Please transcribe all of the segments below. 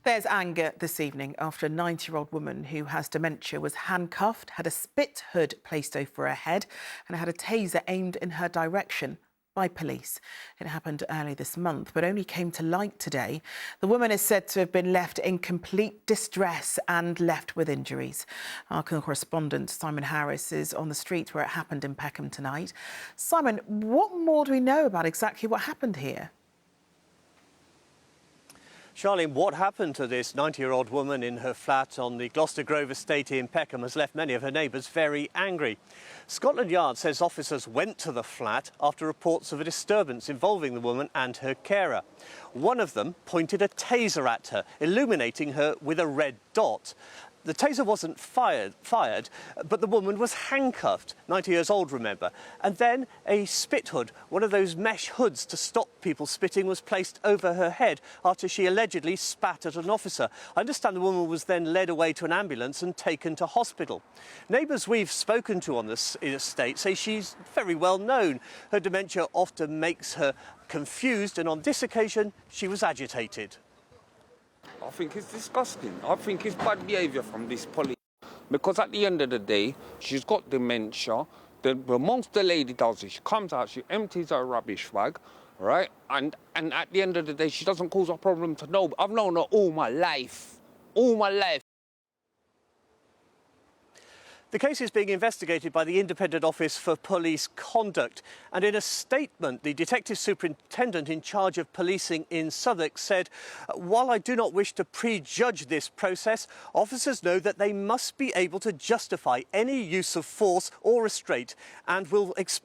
There's anger this evening after a 90-year-old woman who has dementia was handcuffed, had a spit hood placed over her head and had a taser aimed in her direction by police. It happened early this month, but only came to light today. The woman is said to have been left in complete distress and left with injuries. Our correspondent Simon Harris is on the street where it happened in Peckham tonight. Simon, what more do we know about exactly what happened here? Charlene, what happened to this 90-year-old woman in her flat on the Gloucester Grove estate in Peckham has left many of her neighbours very angry. Scotland Yard says officers went to the flat after reports of a disturbance involving the woman and her carer. One of them pointed a taser at her, illuminating her with a red dot. The taser wasn't fired, but the woman was handcuffed, 90 years old, remember. And then a spit hood, one of those mesh hoods to stop people spitting, was placed over her head after she allegedly spat at an officer. I understand the woman was then led away to an ambulance and taken to hospital. Neighbours we've spoken to on this estate say she's very well known. Her dementia often makes her confused, and on this occasion, she was agitated. I think it's disgusting. I think it's bad behaviour from this police. Because at the end of the day, she's got dementia. The most the lady does is she comes out, she empties her rubbish bag, right? And at the end of the day, she doesn't cause a problem to nobody. I've known her all my life. All my life. The case is being investigated by the Independent Office for Police Conduct, and in a statement the Detective Superintendent in charge of policing in Southwark said, "While I do not wish to prejudge this process, officers know that they must be able to justify any use of force or restraint, and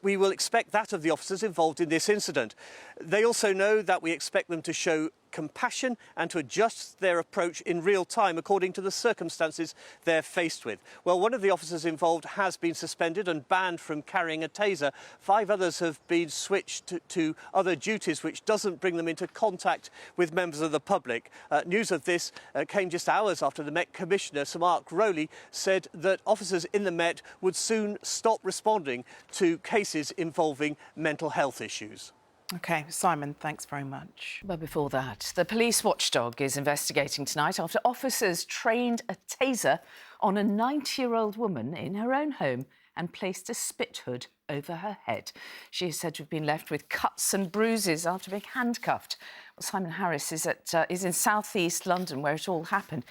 we will expect that of the officers involved in this incident. They also know that we expect them to show compassion and to adjust their approach in real time according to the circumstances they're faced with." Well, one of the officers involved has been suspended and banned from carrying a taser. 5 others have been switched to other duties, which doesn't bring them into contact with members of the public. News of this came just hours after the Met Commissioner, Sir Mark Rowley, said that officers in the Met would soon stop responding to cases involving mental health issues. OK, Simon, thanks very much. But before that, the police watchdog is investigating tonight after officers trained a taser on a 90-year-old woman in her own home and placed a spit hood over her head. She is said to have been left with cuts and bruises after being handcuffed. Well, Simon Harris is in South East London, where it all happened.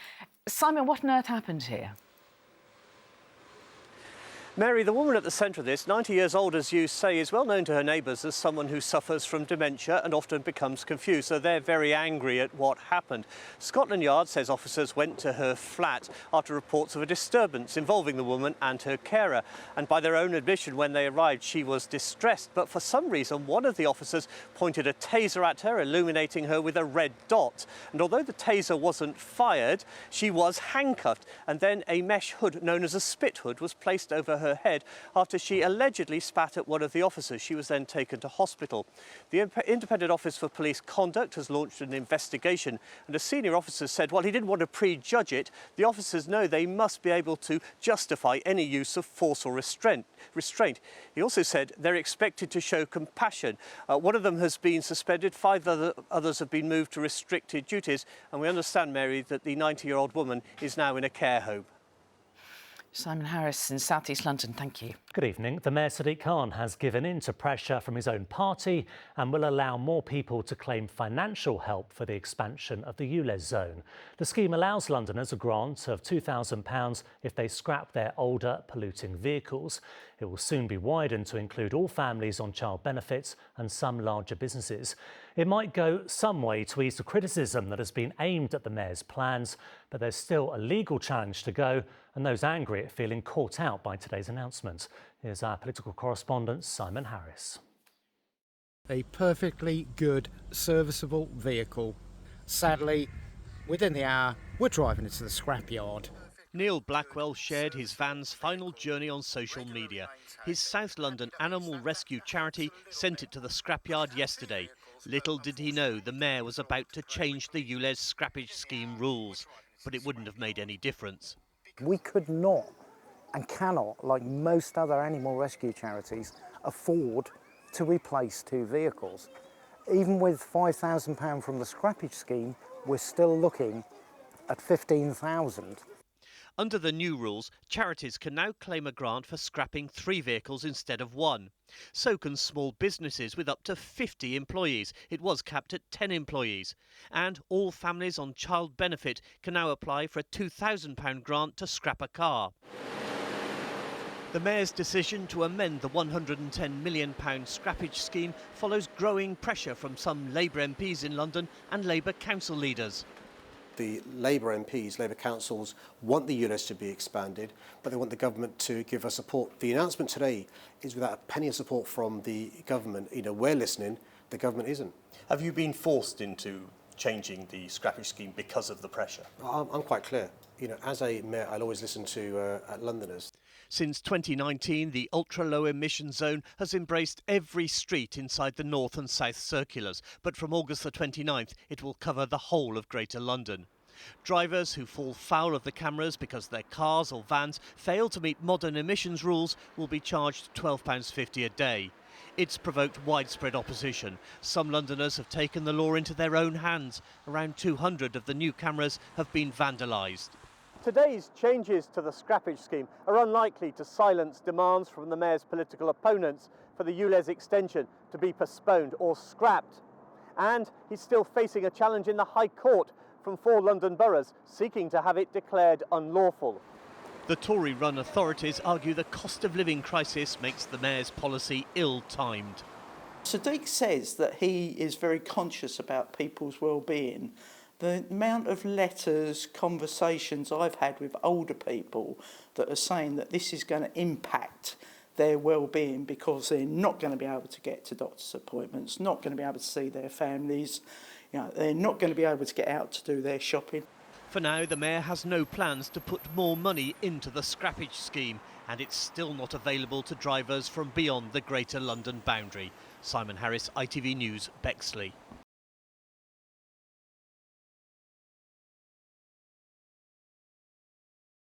Simon, what on earth happened here? Mary, the woman at the centre of this, 90 years old, as you say, is well known to her neighbours as someone who suffers from dementia and often becomes confused, so they're very angry at what happened. Scotland Yard says officers went to her flat after reports of a disturbance involving the woman and her carer, and by their own admission, when they arrived, she was distressed, but for some reason, one of the officers pointed a taser at her, illuminating her with a red dot, and although the taser wasn't fired, she was handcuffed, and then a mesh hood known as a spit hood was placed over her head after she allegedly spat at one of the officers. She was then taken to hospital. The Independent Office for Police Conduct has launched an investigation, and a senior officer said, while he didn't want to prejudge it, the officers know they must be able to justify any use of force or restraint. He also said they're expected to show compassion. One of them has been suspended, 5 others have been moved to restricted duties, and we understand, Mary, that the 90-year-old woman is now in a care home. Simon Harris in South East London, thank you. Good evening. The Mayor Sadiq Khan has given in to pressure from his own party and will allow more people to claim financial help for the expansion of the ULEZ zone. The scheme allows Londoners a grant of £2,000 if they scrap their older, polluting vehicles. It will soon be widened to include all families on child benefits and some larger businesses. It might go some way to ease the criticism that has been aimed at the Mayor's plans, but there's still a legal challenge to go, and those angry at feeling caught out by today's announcement. Here's our political correspondent, Simon Harris. A perfectly good, serviceable vehicle. Sadly, within the hour, we're driving it to the scrapyard. Neil Blackwell shared his van's final journey on social media. His South London animal rescue charity sent it to the scrapyard yesterday. Little did he know the Mayor was about to change the ULEZ scrappage scheme rules, but it wouldn't have made any difference. We could not and cannot, like most other animal rescue charities, afford to replace 2 vehicles. Even with £5,000 from the scrappage scheme, we're still looking at 15,000. Under the new rules, charities can now claim a grant for scrapping 3 vehicles instead of 1. So can small businesses with up to 50 employees. It was capped at 10 employees. And all families on child benefit can now apply for a £2,000 grant to scrap a car. The Mayor's decision to amend the £110 million scrappage scheme follows growing pressure from some Labour MPs in London and Labour council leaders. The Labour MPs, Labour councils, want the ULEZ to be expanded, but they want the government to give us support. The announcement today is without a penny of support from the government. We're listening, the government isn't. Have you been forced into changing the scrappage scheme because of the pressure? I'm quite clear. As a mayor, I'll always listen to Londoners. Since 2019, the ultra-low emission zone has embraced every street inside the North and South circulars, but from August the 29th, it will cover the whole of Greater London. Drivers who fall foul of the cameras because their cars or vans fail to meet modern emissions rules will be charged £12.50 a day. It's provoked widespread opposition. Some Londoners have taken the law into their own hands. Around 200 of the new cameras have been vandalised. Today's changes to the scrappage scheme are unlikely to silence demands from the Mayor's political opponents for the ULEZ extension to be postponed or scrapped. And he's still facing a challenge in the High Court from 4 London boroughs seeking to have it declared unlawful. The Tory-run authorities argue the cost of living crisis makes the Mayor's policy ill-timed. Sadiq says that he is very conscious about people's well-being. The amount of letters, conversations I've had with older people that are saying that this is going to impact their well-being because they're not going to be able to get to doctor's appointments, not going to be able to see their families, they're not going to be able to get out to do their shopping. For now, the Mayor has no plans to put more money into the scrappage scheme, and it's still not available to drivers from beyond the Greater London boundary. Simon Harris, ITV News, Bexley.